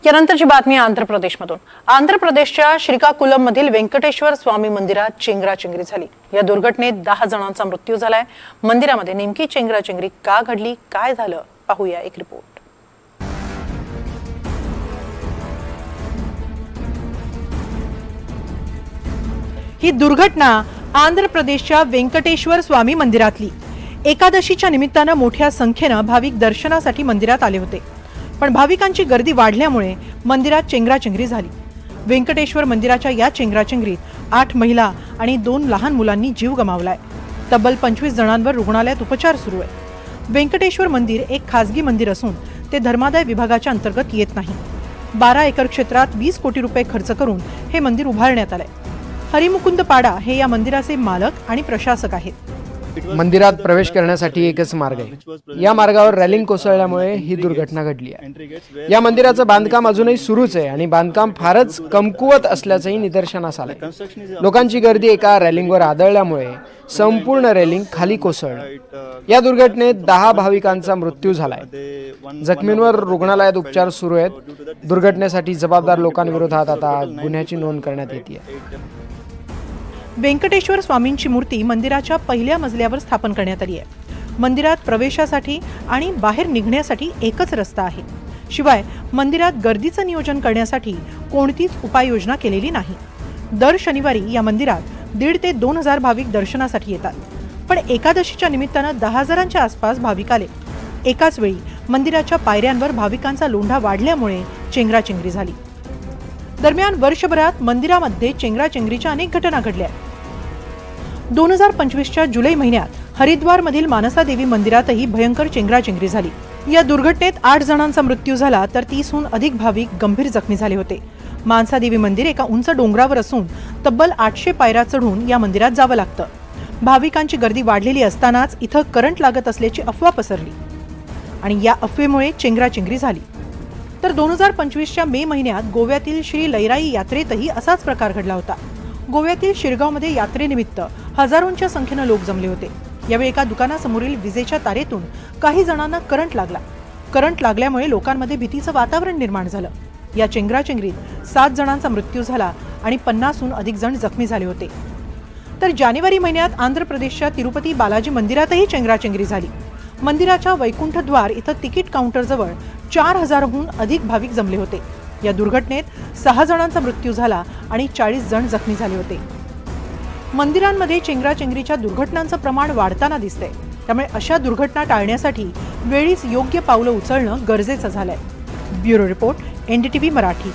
यानंतरची बातमी आंध्र प्रदेशमधून। आंध्र प्रदेशच्या श्रीकाकुलम मधील वेंकटेश्वर स्वामी मंदिरात चेंगराचेंगरी झाली। या दुर्घटनेत 10 जणांचा मृत्यू झालाय। मंदिरामध्ये नेमकी चेंगराचेंगरी का घडली, काय झालं, पाहूया एक रिपोर्ट। ही दुर्घटना आंध्र प्रदेशच्या वेंकटेश्वर स्वामी मंदिरातली। एकादशीच्या निमित्ताने मोठ्या संख्येने भाविक दर्शनासाठी मंदिरात आले होते, पण भाविकांची गर्दी वाढल्यामुळे मंदिरात चेंगराचेंगरी झाली। वेंकटेश्वर मंदिराच्या या चेंगराचेंगरीत 8 महिला आणि 2 लहान मुलांनी जीव गमावलाय। तब्बल 25 जणांवर रुग्णालयात उपचार सुरू आहे। वेंकटेश्वर मंदिर एक खासगी मंदिर असून ते धर्मादाय विभागाच्या अंतर्गत येत नाही। 12 एकर क्षेत्रात 20 कोटी रुपये खर्च करून हे मंदिर उभारण्यात आले। हरिमुकुंद पाडा हे या मंदिराचे मालक आणि प्रशासक आहेत। मंदिरात प्रवेश करण्यासाठी एकच मार्ग आहे। या मार्गावर रॅलिंग कोसळल्यामुळे ही दुर्घटना घडली आहे। या मंदिराचं बांधकाम अजूनही सुरूच आहे आणि बांधकाम फारच कमकुवत असल्याचंही निदर्शनास आलंय। लोकांची गर्दी एका रॅलिंगवर आदळल्यामुळे संपूर्ण रॅलिंग खाली कोसळलं। या दुर्घटनेत 10 भाविकांचा मृत्यू झालाय। जखमींवर रुग्णालयात उपचार सुरू आहेत। दुर्घटनेसाठी जबाबदार लोकांविरोधात आता गुन्ह्याची नोंद करण्यात येते। वेंकटेश्वर स्वामींची मूर्ती मंदिराच्या पहिल्या मजल्यावर स्थापन करण्यात आली आहे। मंदिरात प्रवेशासाठी आणि बाहेर निघण्यासाठी एकच रस्ता आहे। शिवाय मंदिरात गर्दीचं नियोजन करण्यासाठी कोणतीच उपाययोजना केलेली नाही। दर शनिवारी या मंदिरात 1.5 ते 2 हजार भाविक दर्शनासाठी येतात, पण एकादशीच्या निमित्ताने 10,000च्या आसपास भाविक आले। एकाच वेळी मंदिराच्या पायऱ्यांवर भाविकांचा लोंढा वाढल्यामुळे चेंगराचेंगरी झाली। दरम्यान वर्षभरात मंदिरामध्ये चेंगराचेंगरीच्या अनेक घटना घडल्या। 2025च्या जुलै महिन्यात हरिद्वार मधील मानसा देवी मंदिरातही भयंकर चेंगराचेंगरी झाली। या दुर्घटनेत 8 जणांचा मृत्यू झाला तर 30हून अधिक भाविक गंभीर जखमी झाले होते। मानसा देवी मंदिर एका उंच डोंगरावर असून तब्बल 800 पायऱ्या चढून या मंदिरात जावं लागतं। भाविकांची गर्दी वाढलेली असतानाच इथं करंट लागत असल्याची अफवा पसरली आणि या अफवेमुळे चेंगराचेंगरी झाली। तर 2025च्या मे महिन्यात गोव्यातील श्री लईराई यात्रेतही असाच प्रकार घडला होता। गोव्यातील शिरगावमध्ये यात्रेनिमित्त हजारोंच्या संख्येने लोक जमले होते। यावेळी एका दुकानासमोरील विजेच्या तारेतून काही जणांना करंट लागला। करंट लागल्यामुळे लोकांमध्ये भीतीचं वातावरण निर्माण झालं। या चेंगराचेंगरीत 7 जणांचा मृत्यू झाला आणि 50हून अधिक जण जखमी झाले होते। तर जानेवारी महिन्यात आंध्र प्रदेशच्या तिरुपती बालाजी मंदिरातही चेंगराचेंगरी झाली। मंदिराच्या वैकुंठद्वार इथं तिकीट काउंटरजवळ 4000हून अधिक भाविक जमले होते। या दुर्घटनेत 6 जणांचा मृत्यू झाला आणि 40 जण जखमी झाले होते। मंदिरांमध्ये चेंगराचेंगरीच्या दुर्घटनांचं प्रमाण वाढताना दिसतंय, त्यामुळे अशा दुर्घटना टाळण्यासाठी वेळीच योग्य पावलं उचलणं गरजेचं झालंय। Bureau report, NDTV Marathi.